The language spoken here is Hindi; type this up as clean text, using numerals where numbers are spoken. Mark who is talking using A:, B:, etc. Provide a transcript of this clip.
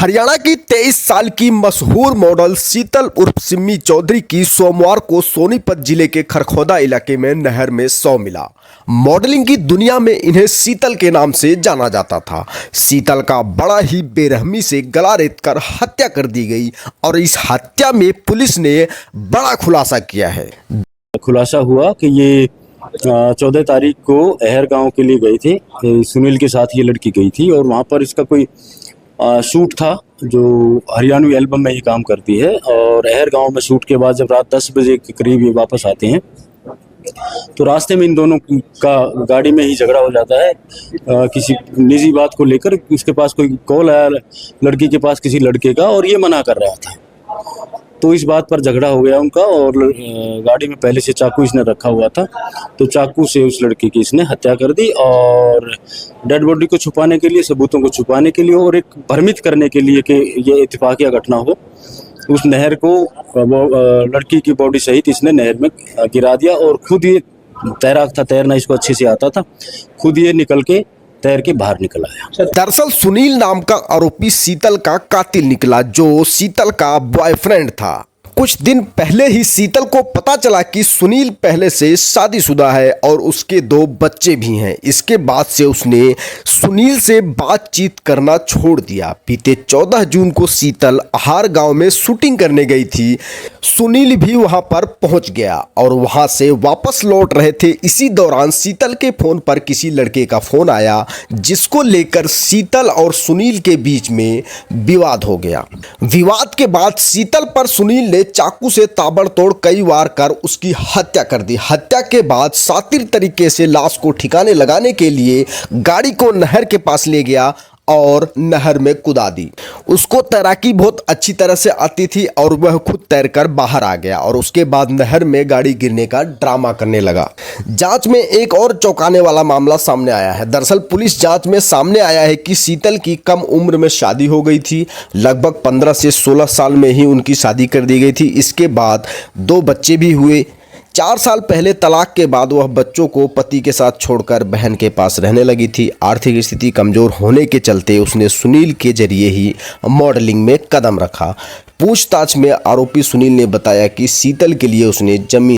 A: हरियाणा की 23 साल की मशहूर मॉडल शीतल उर्फ सिम्मी चौधरी की सोमवार को सोनीपत जिले के खरखौदा इलाके में नहर में शव मिला। मॉडलिंग की दुनिया में इन्हें शीतल के नाम से जाना जाता था। शीतल का बड़ा ही बेरहमी से गला रेतकर हत्या कर दी गई और इस हत्या में पुलिस ने बड़ा खुलासा किया है।
B: खुलासा हुआ कि ये 14 तारीख को अहर गांव के लिए गई थी। सुनील के साथ ये लड़की गई थी और वहाँ पर इसका कोई शूट था जो हरियाणवी एल्बम में ये काम करती है। और अहर गांव में शूट के बाद जब रात 10 बजे के करीब ये वापस आते हैं तो रास्ते में इन दोनों का गाड़ी में ही झगड़ा हो जाता है। किसी निजी बात को लेकर इसके पास कोई कॉल आया लड़की के पास किसी लड़के का और ये मना कर रहा था, तो इस बात पर झगड़ा हो गया उनका। और गाड़ी में पहले से चाकू इसने रखा हुआ था, तो चाकू से उस लड़की की इसने हत्या कर दी। और डेड बॉडी को छुपाने के लिए, सबूतों को छुपाने के लिए और एक भ्रमित करने के लिए कि ये इत्तेफाकिया घटना हो, उस नहर को लड़की की बॉडी सहित इसने नहर में गिरा दिया। और खुद ये तैराक था, तैरना इसको अच्छे से आता था, खुद ये निकल के तैर के बाहर निकल आया।
A: दरअसल सुनील नाम का आरोपी शीतल का कातिल निकला, जो शीतल का बॉयफ्रेंड था। कुछ दिन पहले ही शीतल को पता चला कि सुनील पहले से शादीशुदा है और उसके 2 बच्चे भी हैं। इसके बाद से उसने सुनील से बातचीत करना छोड़ दिया। बीते 14 जून को शीतल अहार गांव में शूटिंग करने गई थी। सुनील भी वहां पर पहुंच गया और वहां से वापस लौट रहे थे। इसी दौरान शीतल के फोन पर किसी लड़के का फोन आया, जिसको लेकर शीतल और सुनील के बीच में विवाद हो गया। विवाद के बाद शीतल पर सुनील ने चाकू से ताबड़तोड़ कई वार कर उसकी हत्या कर दी। हत्या के बाद शातिर तरीके से लाश को ठिकाने लगाने के लिए गाड़ी को नहर के पास ले गया और नहर में कुदा दी। उसको तैराकी बहुत अच्छी तरह से आती थी और वह खुद तैरकर बाहर आ गया और उसके बाद नहर में गाड़ी गिरने का ड्रामा करने लगा। जांच में एक और चौंकाने वाला मामला सामने आया है। दरअसल पुलिस जांच में सामने आया है कि शीतल की कम उम्र में शादी हो गई थी। लगभग 15 से 16 साल में ही उनकी शादी कर दी गई थी। इसके बाद 2 बच्चे भी हुए। 4 साल पहले तलाक के बाद वह बच्चों को पति के साथ छोड़कर बहन के पास रहने लगी थी। आर्थिक स्थिति कमजोर होने के चलते उसने सुनील के जरिए ही मॉडलिंग में कदम रखा। पूछताछ में आरोपी सुनील ने बताया कि शीतल के लिए उसने जमीन